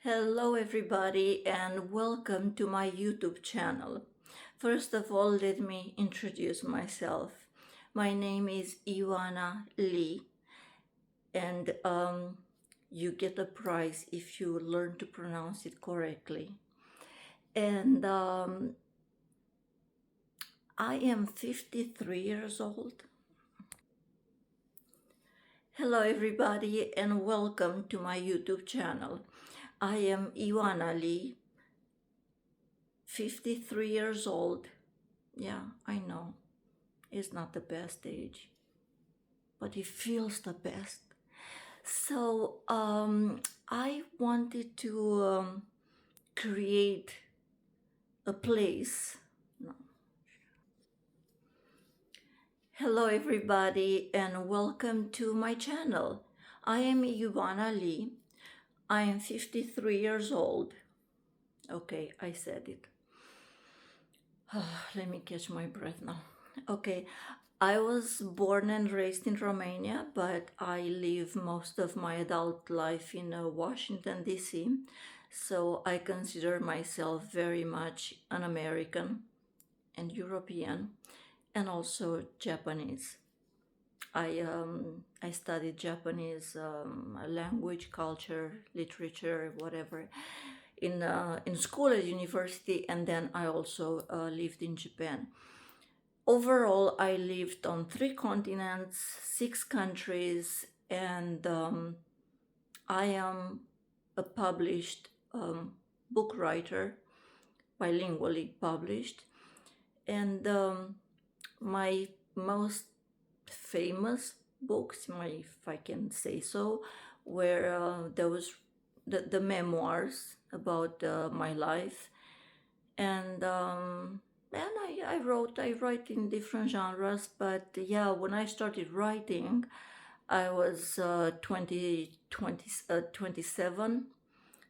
Hello, everybody, and welcome to my YouTube channel. First of all, let me introduce myself. My name is Ioana Lee, and you get a prize if you learn to pronounce it correctly. And I am 53 years old. Hello, everybody, and welcome to my YouTube channel. I am Ioana Lee, 53 years old. Yeah, I know. It's not the best age, but it feels the best. So I wanted to create a place. No. Hello, everybody, and welcome to my channel. I am Ioana Lee. I am 53 years old. Okay, I said it. Let me catch my breath now. Okay, I was born and raised in Romania, but I live most of my adult life in Washington, D.C. So I consider myself very much an American and European and also Japanese. I studied Japanese language, culture, literature, whatever, in school at university, and then I also lived in Japan. Overall, I lived on 3 continents, 6 countries, and I am a published book writer, bilingually published. And my most famous books, if I can say so, were the memoirs about my life, and I write in different genres, but yeah, when I started writing, I was 27,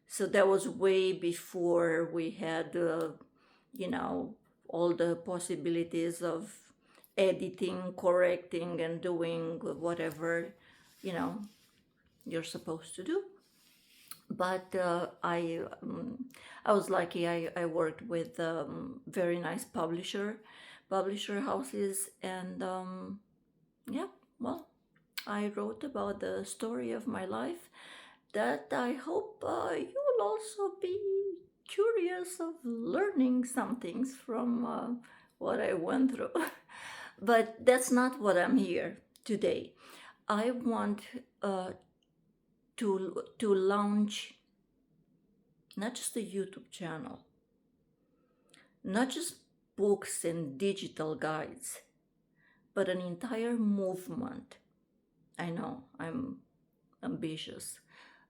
so that was way before we had you know all the possibilities of editing, correcting, and doing whatever you know you're supposed to do. But I was lucky. I worked with very nice publisher houses, and yeah, well, I wrote about the story of my life that I hope you'll also be curious of learning some things from what I went through. But that's not what I'm here today. I want to launch not just a YouTube channel, not just books and digital guides, but an entire movement. I know I'm ambitious.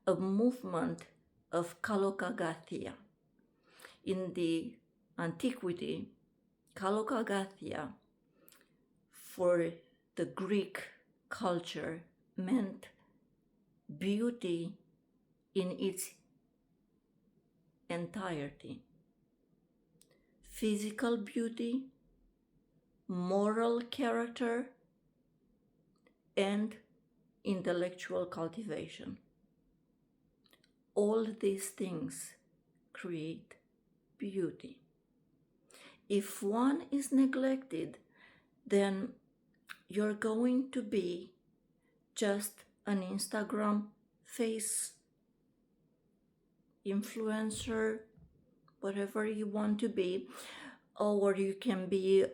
A movement of Kalokagathia. In the antiquity, Kalokagathia for the Greek culture meant beauty in its entirety. Physical beauty, moral character, and intellectual cultivation. All these things create beauty. If one is neglected, then you're going to be just an Instagram face influencer, whatever you want to be, or you can be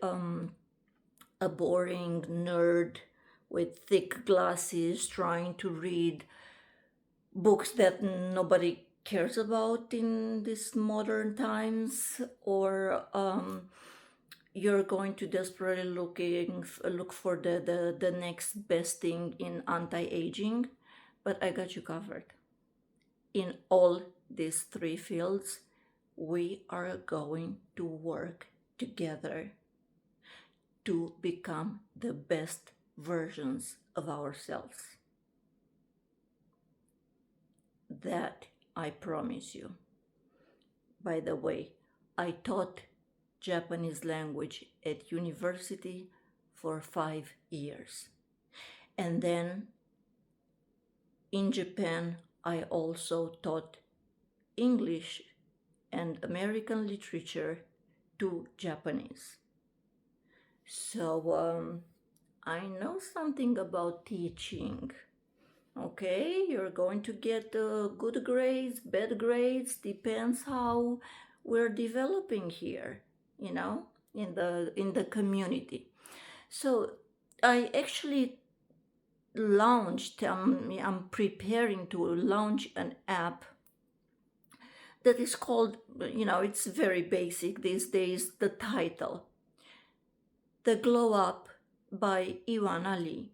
a boring nerd with thick glasses trying to read books that nobody cares about in these modern times, or you're going to desperately look for the next best thing in anti-aging. But I got you covered. In all these 3 fields, we are going to work together to become the best versions of ourselves. That I promise you. By the way, I taught Japanese language at university for 5 years. And then in Japan, I also taught English and American literature to Japanese. So I know something about teaching. Okay, you're going to get good grades, bad grades, depends how we're developing here, you know, in the community. So I actually launched, I'm preparing to launch an app that is called, you know, it's very basic these days, the title, The Glow Up by Iwan Ali.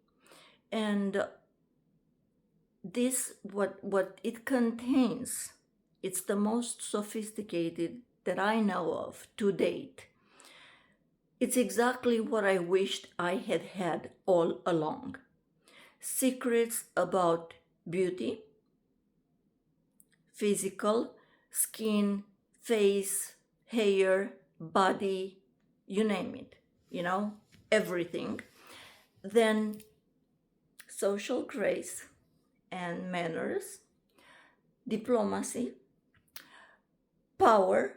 And this, what it contains, it's the most sophisticated that I know of to date. It's exactly what I wished I had had all along. Secrets about beauty, physical, skin, face, hair, body, you name it, you know, everything. Then social grace and manners, diplomacy, power.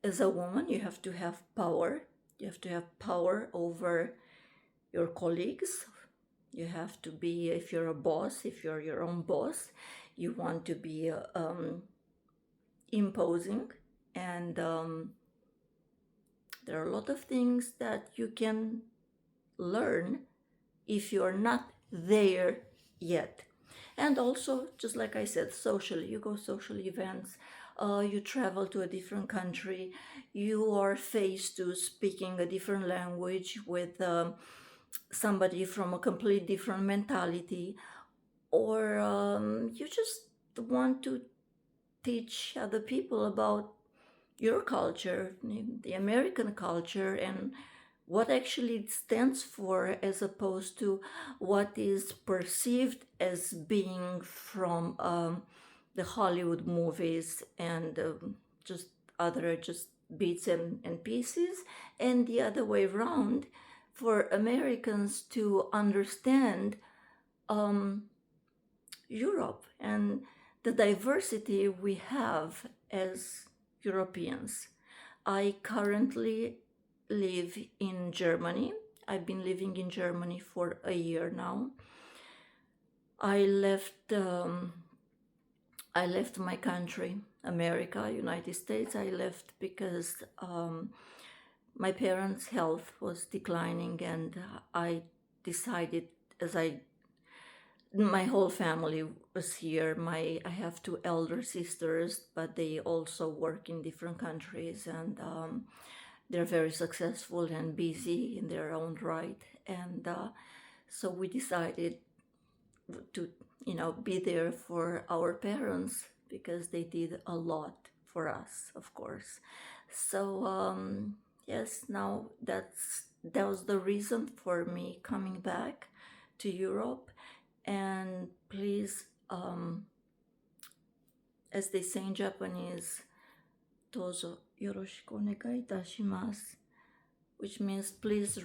As a woman, you have to have power. You have to have power over your colleagues. You have to be, if you're a boss, if you're your own boss, you want to be imposing. And there are a lot of things that you can learn if you're not there yet. And also, just like I said, socially, you go social events, you travel to a different country, you are faced to speaking a different language with somebody from a complete different mentality, or you just want to teach other people about your culture, the American culture, and what actually it stands for, as opposed to what is perceived as being from the Hollywood movies and just other just bits and pieces, and the other way around, for Americans to understand Europe and the diversity we have as Europeans. I currently live in Germany. I've been living in Germany for a year now. I left my country, America, United States. I left because my parents' health was declining, and I decided, my whole family was here. I have two elder sisters, but they also work in different countries, and they're very successful and busy in their own right. And so we decided to, be there for our parents, because they did a lot for us, of course. So yes, now that was the reason for me coming back to Europe. And please, as they say in Japanese, dozo yoroshiku onegai itashimasu, which means please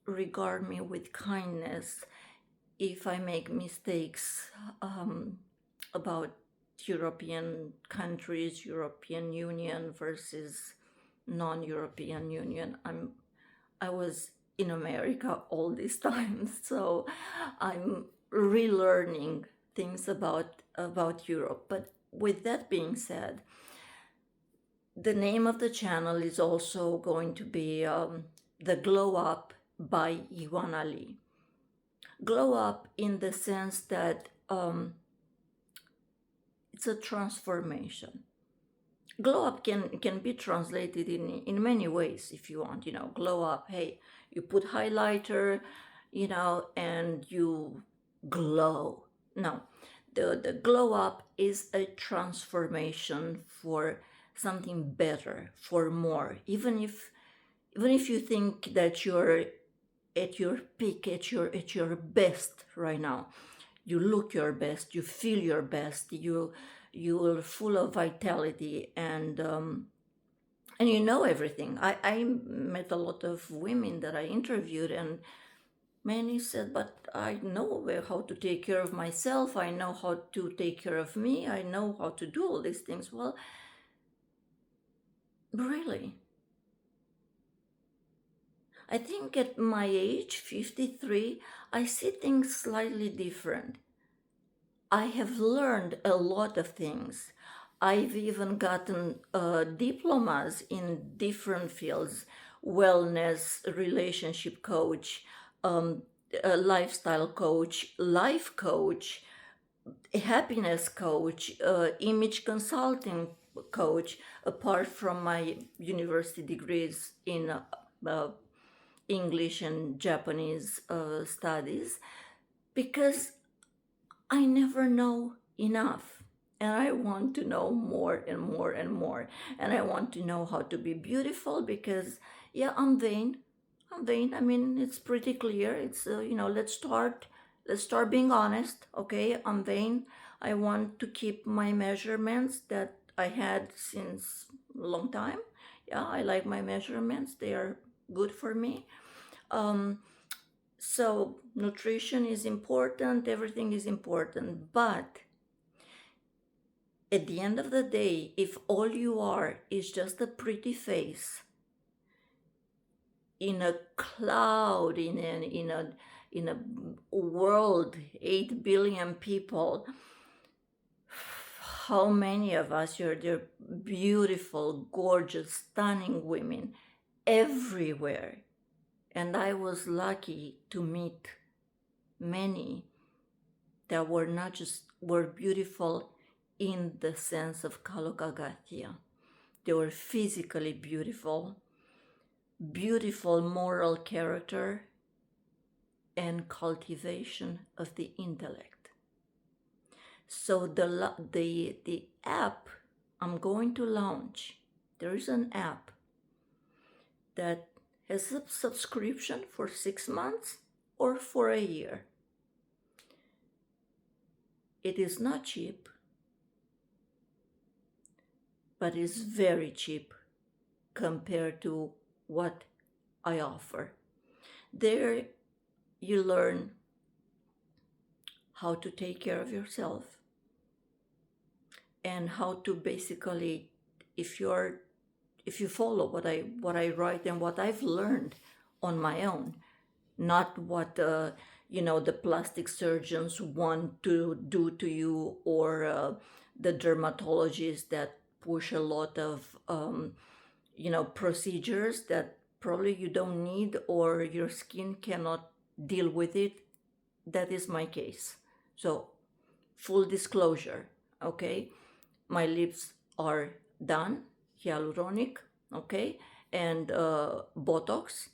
regard me with kindness if I make mistakes about European countries, European Union versus non-European Union. I was in America all this time, so I'm relearning things about Europe. But with that being said, the name of the channel is also going to be The Glow Up by Iwan Ali. Glow up in the sense that it's a transformation. Glow up can be translated in many ways if you want. Glow up, hey, you put highlighter, and you glow. No, the glow up is a transformation for something better, for more. Even if you think that you're at your peak, at your best right now, you look your best, you feel your best, you are full of vitality, and you know everything. I met a lot of women that I interviewed, and Many said, but I know how to take care of myself. I know how to take care of me. I know how to do all these things. Well, really, I think at my age, 53, I see things slightly different. I have learned a lot of things. I've even gotten diplomas in different fields: wellness, relationship coach, um, a lifestyle coach, life coach, happiness coach, image consulting coach, apart from my university degrees in uh, English and Japanese studies, because I never know enough. And I want to know more and more and more. And I want to know how to be beautiful because, yeah, I'm vain. I'm vain. I mean, it's pretty clear. It's, let's start being honest. Okay, I'm vain. I want to keep my measurements that I had since a long time. Yeah, I like my measurements. They are good for me. So nutrition is important, everything is important, but at the end of the day, if all you are is just a pretty face in a cloud, in a world, 8 billion people, how many of us are there? Beautiful, gorgeous, stunning women everywhere. And I was lucky to meet many that were beautiful in the sense of Kalokagathia. They were physically beautiful, beautiful moral character, and cultivation of the intellect. So the app I'm going to launch, there is an app that has a subscription for 6 months or for a year. It is not cheap, but it's very cheap compared to what I offer. There you learn how to take care of yourself and how to basically, if you follow what I write and what I've learned on my own, not what the plastic surgeons want to do to you, or the dermatologists that push a lot of procedures that probably you don't need or your skin cannot deal with it. That is my case. So, full disclosure, okay? My lips are done, hyaluronic, okay, and Botox.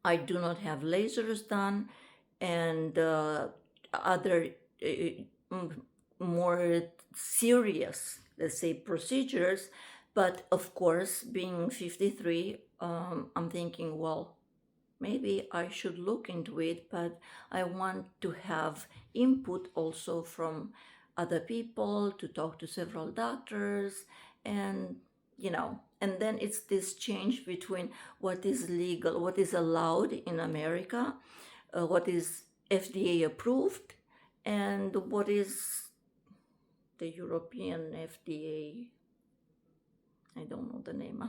I do not have lasers done, and other more serious, let's say, procedures. But of course, being 53, I'm thinking, well, maybe I should look into it, but I want to have input also from other people, to talk to several doctors, and and then it's this change between what is legal, what is allowed in America, what is FDA approved, and what is the European FDA. I don't know the name.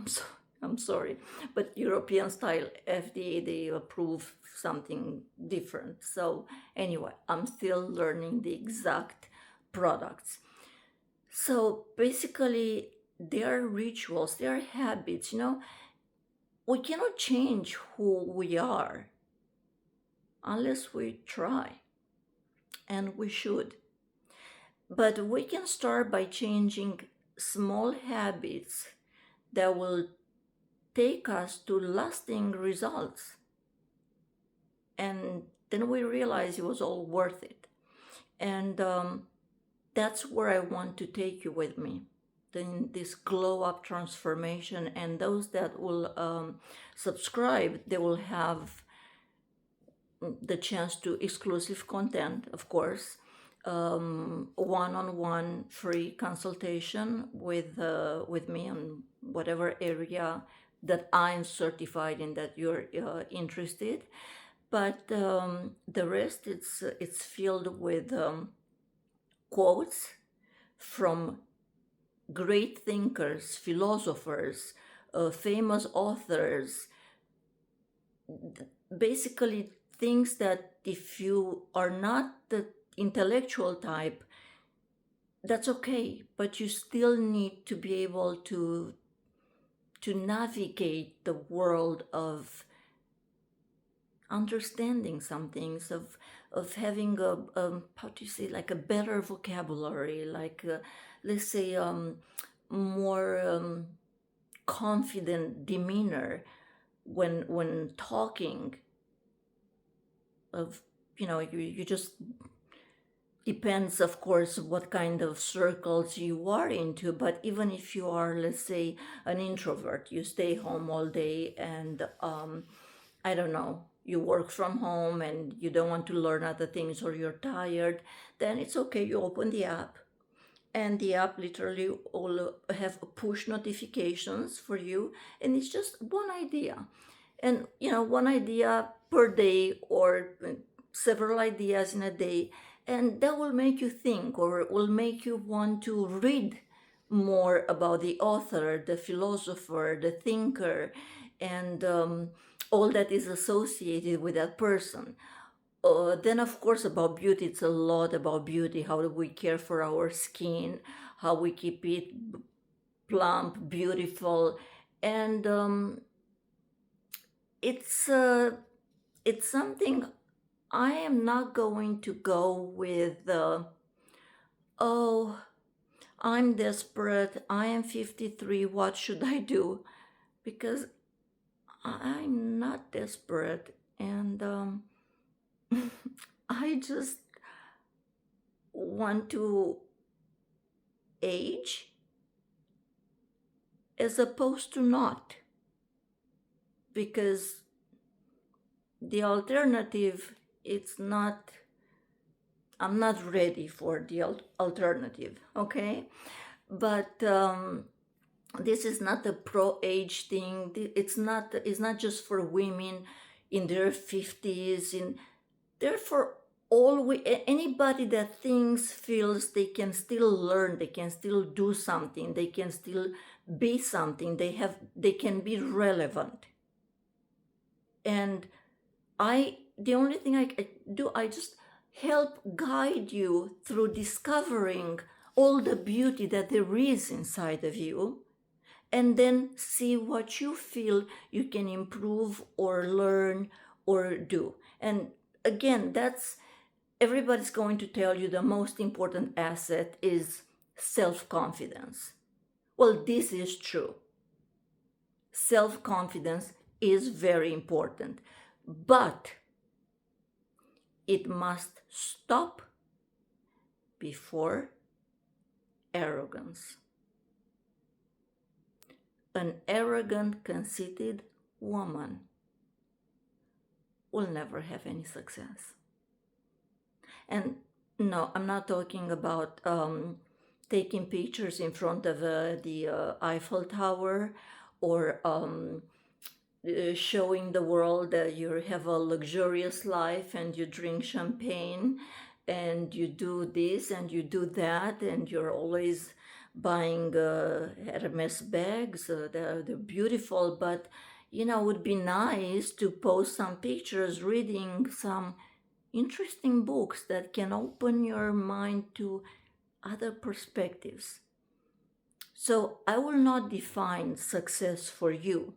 I'm sorry, but European style FDA, they approve something different. So anyway, I'm still learning the exact products. So basically, their rituals, their habits. We cannot change who we are unless we try, and we should. But we can start by changing small habits that will take us to lasting results. And then we realize it was all worth it. And that's where I want to take you with me, in this glow up transformation. And those that will subscribe, they will have the chance to exclusive content, of course, one-on-one free consultation with me on whatever area that I'm certified in, that you're interested. But the rest, it's filled with quotes from great thinkers, philosophers, famous authors, basically things that if you are not the intellectual type, that's okay, but you still need to be able to navigate the world of understanding some things, of having a how do you say, like a better vocabulary, like let's say more confident demeanor when talking. Of you just depends, of course, what kind of circles you are into. But even if you are, let's say, an introvert, you stay home all day, and I don't know, you work from home and you don't want to learn other things, or you're tired, then it's okay. You open the app, and the app literally will have push notifications for you, and it's just one idea. And one idea per day, or several ideas in a day, and that will make you think, or will make you want to read more about the author, the philosopher, the thinker, and all that is associated with that person. Then, of course, about beauty, it's a lot about beauty. How do we care for our skin? How we keep it plump, beautiful, and it's it's something. I am not going to go with oh, I'm desperate. I am 53. What should I do? Because I'm not desperate, and I just want to age as opposed to not, because the alternative, it's not, I'm not ready for the alternative, okay? But this is not a pro-age thing. It's not just for women in their 50s. They're for anybody that thinks, feels they can still learn, they can still do something, they can still be something, they can be relevant. And the only thing I do, I just help guide you through discovering all the beauty that there is inside of you, and then see what you feel you can improve or learn or do. And again, everybody's going to tell you the most important asset is self-confidence. Well, this is true. Self-confidence is very important, but it must stop before arrogance. An arrogant, conceited woman will never have any success. And no, I'm not talking about taking pictures in front of the Eiffel Tower, or showing the world that you have a luxurious life and you drink champagne and you do this and you do that, and you're always buying Hermes bags. They're beautiful, but it would be nice to post some pictures reading some interesting books that can open your mind to other perspectives. So I will not define success for you,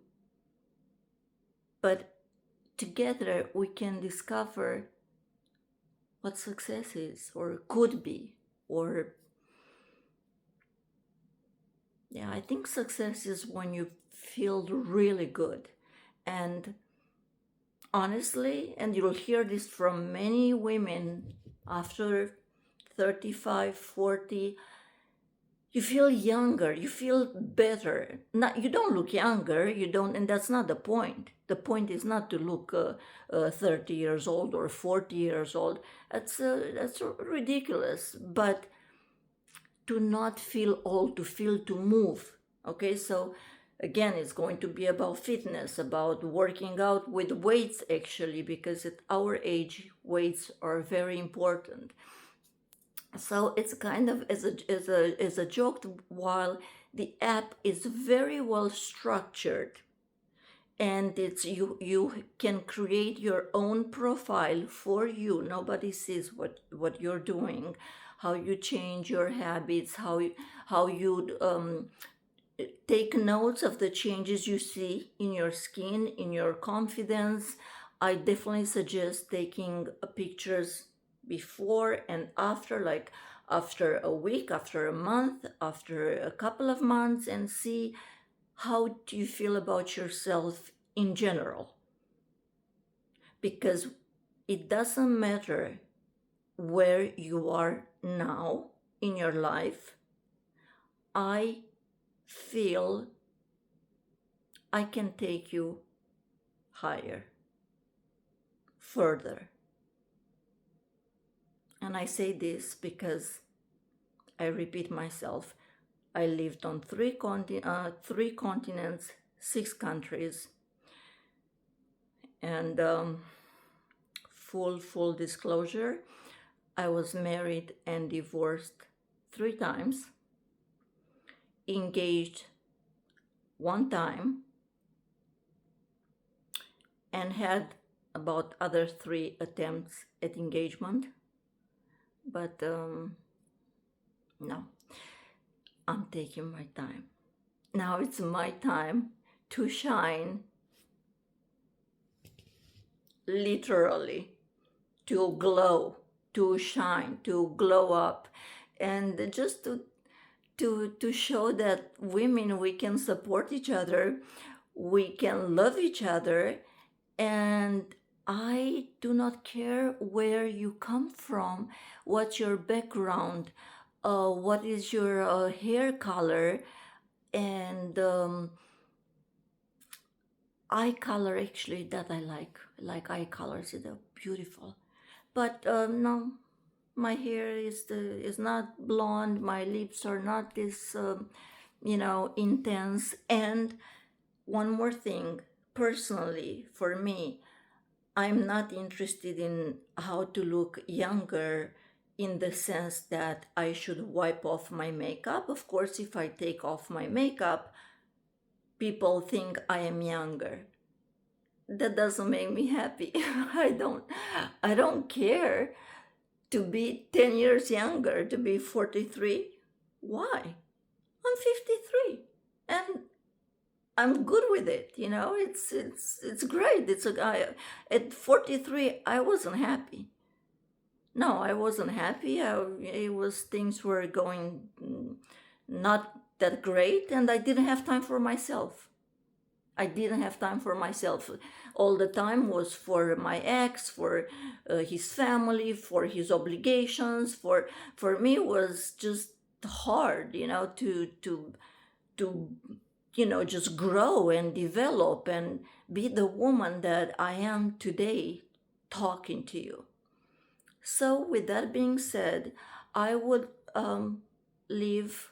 but together we can discover what success is, or could be, or yeah, I think success is when you feel really good. And honestly, and you'll hear this from many women after 35, 40, you feel younger, you feel better. You don't look younger, and that's not the point. The point is not to look 30 years old or 40 years old. That's ridiculous. But to not feel old, to feel, to move. Okay, so Again, it's going to be about fitness, about working out with weights, actually, because at our age, weights are very important. So it's kind of as a joke, while the app is very well structured, and it's you can create your own profile for you. Nobody sees what you're doing, how you change your habits, how you take notes of the changes you see in your skin, in your confidence. I definitely suggest taking pictures before and after, like after a week, after a month, after a couple of months, and see how do you feel about yourself in general. Because it doesn't matter where you are now in your life. I feel I can take you higher, further. And I say this because I repeat myself. I lived on three continents, 6 countries, and full disclosure, I was married and divorced 3 times, engaged 1 time, and had about other 3 attempts at engagement. But no, I'm taking my time. Now it's my time to shine, literally, to glow, to shine, to glow up, and just to show that women, we can support each other, we can love each other, and I do not care where you come from, what's your background, what is your hair color, and eye color, actually, that I like eye colors, they're beautiful. But no, my hair is not blonde, my lips are not this intense. And one more thing, personally, for me, I'm not interested in how to look younger, in the sense that I should wipe off my makeup. Of course, if I take off my makeup, people think I am younger. That doesn't make me happy. I don't care to be 10 years younger, to be 43. Why? I'm 53 and I'm good with it. It's great. At 43 I wasn't happy. No, I wasn't happy. Things were going not that great, and I didn't have time for myself. I didn't have time for myself. All the time was for my ex, for his family, for his obligations. For me, it was just hard, to just grow and develop and be the woman that I am today, talking to you. So, with that being said, I would leave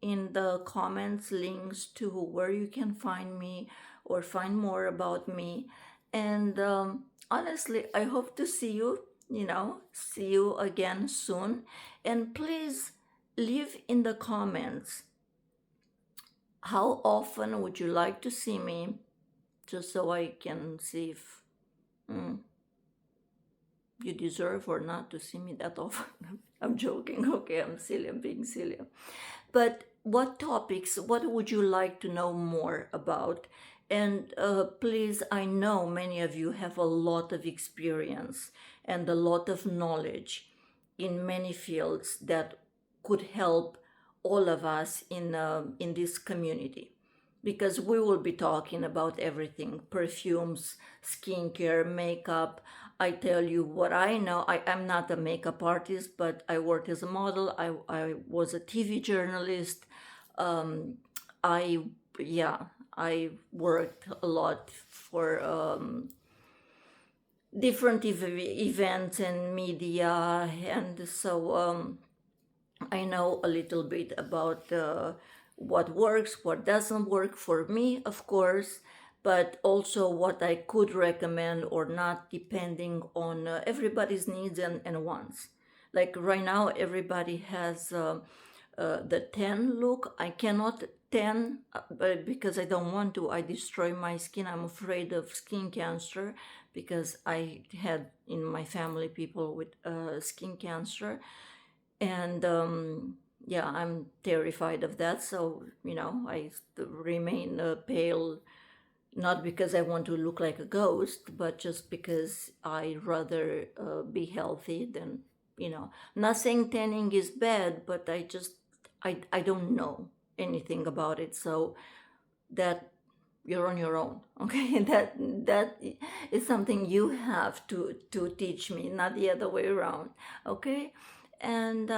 in the comments links to where you can find me or find more about me. And honestly, I hope to see you again soon. And please leave in the comments, how often would you like to see me, just so I can see if you deserve or not to see me that often. I'm joking. Okay, I'm silly. I'm being silly. But what topics, what would you like to know more about? And please, I know many of you have a lot of experience and a lot of knowledge in many fields that could help all of us in this community, because we will be talking about everything: perfumes, skincare, makeup. I tell you what I know. I'm not a makeup artist, but I worked as a model. I was a TV journalist. I worked a lot for different events and media, and so I know a little bit about what works, what doesn't work for me, of course, but also what I could recommend or not, depending on everybody's needs and wants. Like right now, everybody has the 10 look. I cannot 10 but because I don't want to. I destroy my skin. I'm afraid of skin cancer because I had in my family people with skin cancer. And yeah, I'm terrified of that. So, I remain pale, not because I want to look like a ghost, but just because I rather be healthy than, not saying tanning is bad, but I don't know anything about it. So that you're on your own. Okay. That is something you have to teach me, not the other way around. Okay. And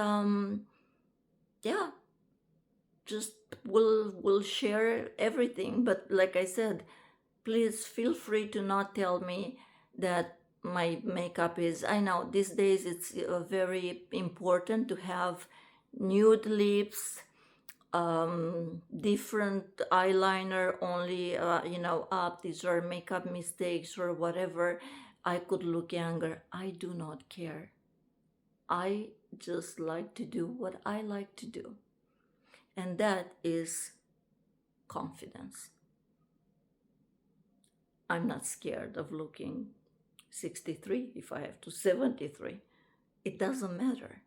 yeah, just we'll share everything. But like I said, please feel free to not tell me that my makeup is. I know these days it's very important to have nude lips, different eyeliner only, up. These are makeup mistakes or whatever. I could look younger. I do not care. I just like to do what I like to do. And that is confidence. I'm not scared of looking 63 if I have to, 73. It doesn't matter.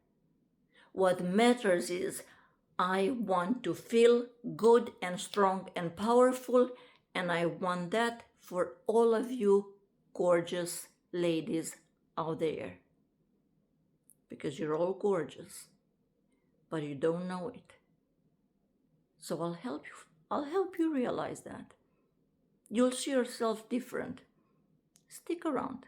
What matters is I want to feel good and strong and powerful, and I want that for all of you gorgeous ladies out there. Because you're all gorgeous, but you don't know it. So I'll help you. I'll help you realize that. You'll see yourself different. Stick around.